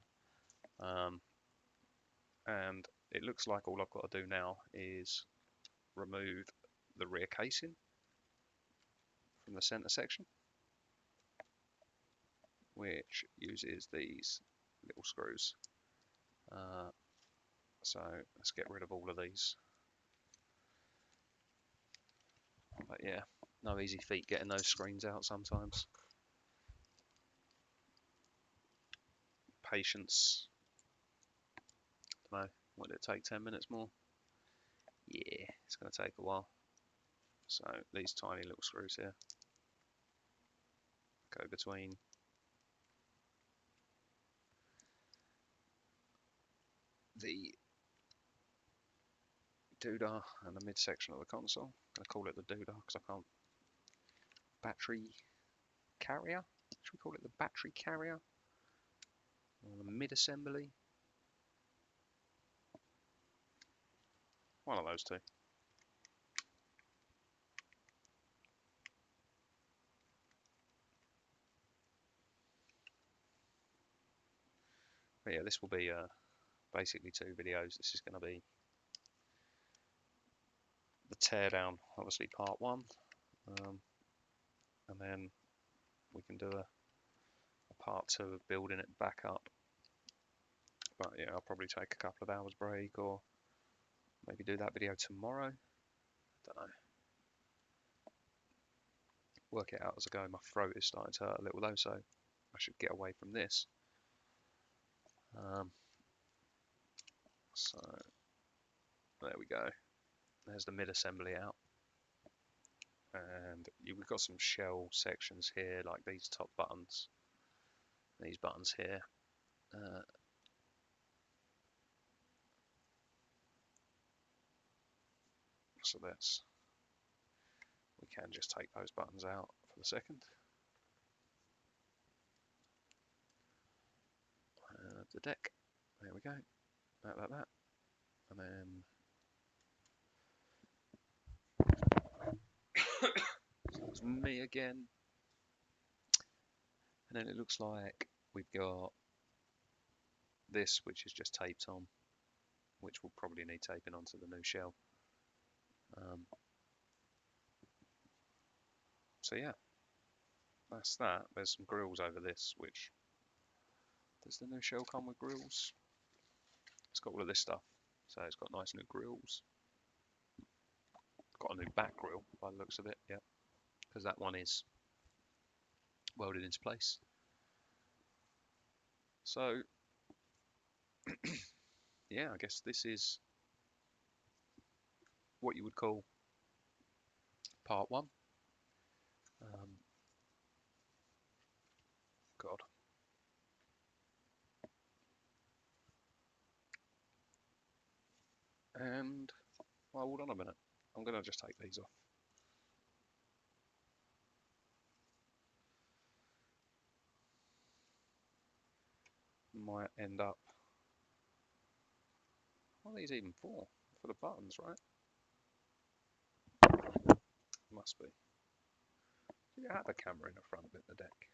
Speaker 1: And it looks like all I've got to do now is remove the rear casing from the center section, which uses these little screws. So let's get rid of all of these. But yeah, no easy feat getting those screens out sometimes. Patience. Don't know, would it take 10 minutes more? Yeah, it's going to take a while. So these tiny little screws here go between the doodah and the midsection of the console. I'm going to call it the doodah because I can't. Battery carrier? Should we call it the battery carrier? Or the mid-assembly? One of those two. But yeah, this will be basically 2 videos. This is going to be the teardown, obviously part 1, and then we can do a part 2 of building it back up. But yeah, I'll probably take a couple of hours break, or maybe do that video tomorrow. Don't know. Work it out as I go. My throat is starting to hurt a little though, so I should get away from this. So there we go. There's the mid-assembly out. And we've got some shell sections here, like these top buttons, these buttons here. So we can just take those buttons out for the second. The deck, there we go, like that, and then so it's me again, and then it looks like we've got this, which is just taped on, which will probably need taping onto the new shell. So yeah, that's that. There's some grills over this, which, does the new shell come with grills? It's got all of this stuff, so it's got nice new grills. Got a new back grill by the looks of it, yeah, because that one is welded into place. So yeah, I guess this is what you would call part one. God. And, well, hold on a minute. I'm going to just take these off. Might end up... What are these even for? For the buttons, right? Must be. Do you have a camera in the front of the deck?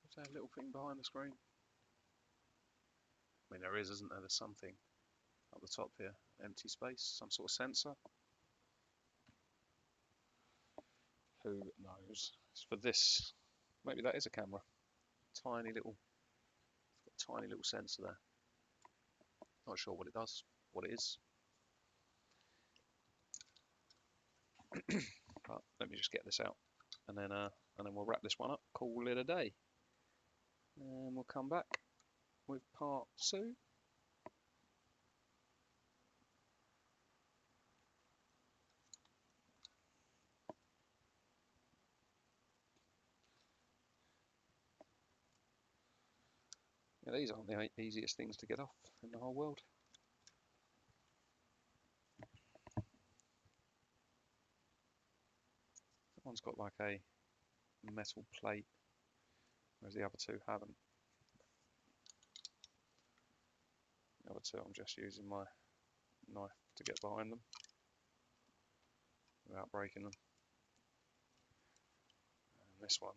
Speaker 1: Is there a little thing behind the screen? I mean, there is, isn't there? There's something up the top here. Empty space, some sort of sensor. Who knows? It's for this. Maybe that is a camera. Tiny little sensor there. Not sure what it does, what it is. But let me just get this out, and then we'll wrap this one up. Call it a day, and we'll come back with part two. Yeah, these aren't the easiest things to get off in the whole world. That one's got like a metal plate, whereas the other two haven't. The other two I'm just using my knife to get behind them without breaking them. And this one,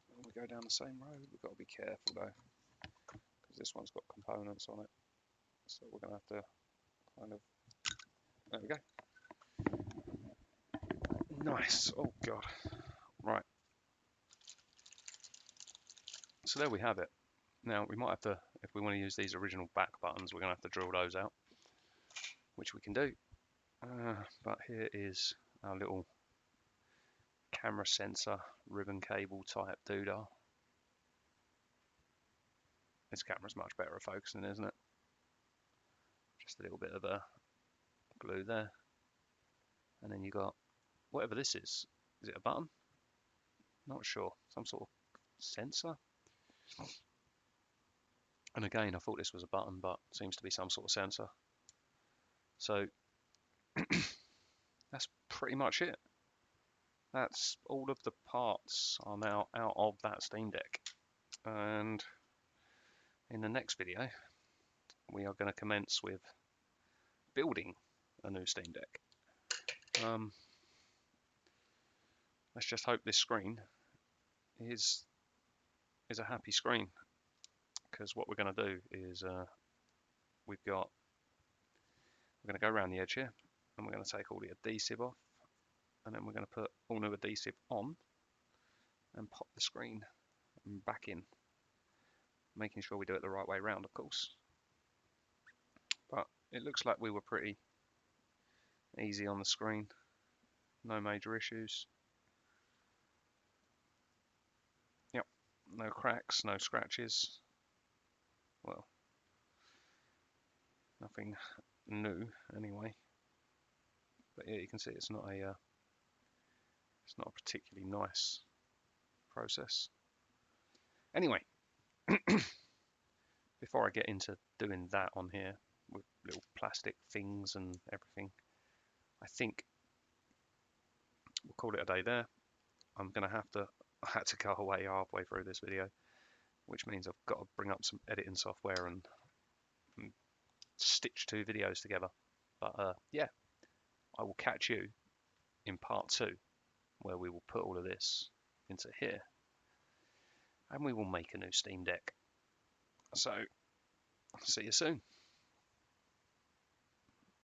Speaker 1: when we go down the same road, we've got to be careful though, because this one's got components on it. So we're going to have to kind of, there we go. Nice, oh God. Right. So there we have it. Now we might have to, if we want to use these original back buttons, we're going to have to drill those out, which we can do. But here is our little camera sensor ribbon cable type doodah. This camera's much better at focusing, isn't it? Just a little bit of a glue there. And then you got whatever this is. Is it a button? Not sure. Some sort of sensor. And again, I thought this was a button, but it seems to be some sort of sensor. So that's pretty much it. That's all of the parts are now out of that Steam Deck. And in the next video, we are going to commence with building a new Steam Deck. Let's just hope this screen is a happy screen, because what we're going to do is we're going to go around the edge here, and we're going to take all the adhesive off, and then we're going to put all new adhesive on and pop the screen back in, making sure we do it the right way round, of course. But it looks like we were pretty easy on the screen, no major issues. Yep, no cracks, no scratches. Well, nothing new anyway. But yeah, you can see it's not a particularly nice process. Anyway, before I get into doing that on here with little plastic things and everything, I think we'll call it a day there. I'm gonna have to, I had to go away halfway through this video, which means I've got to bring up some editing software and stitch 2 videos together. But yeah, I will catch you in part 2, where we will put all of this into here and we will make a new Steam Deck. So see you soon.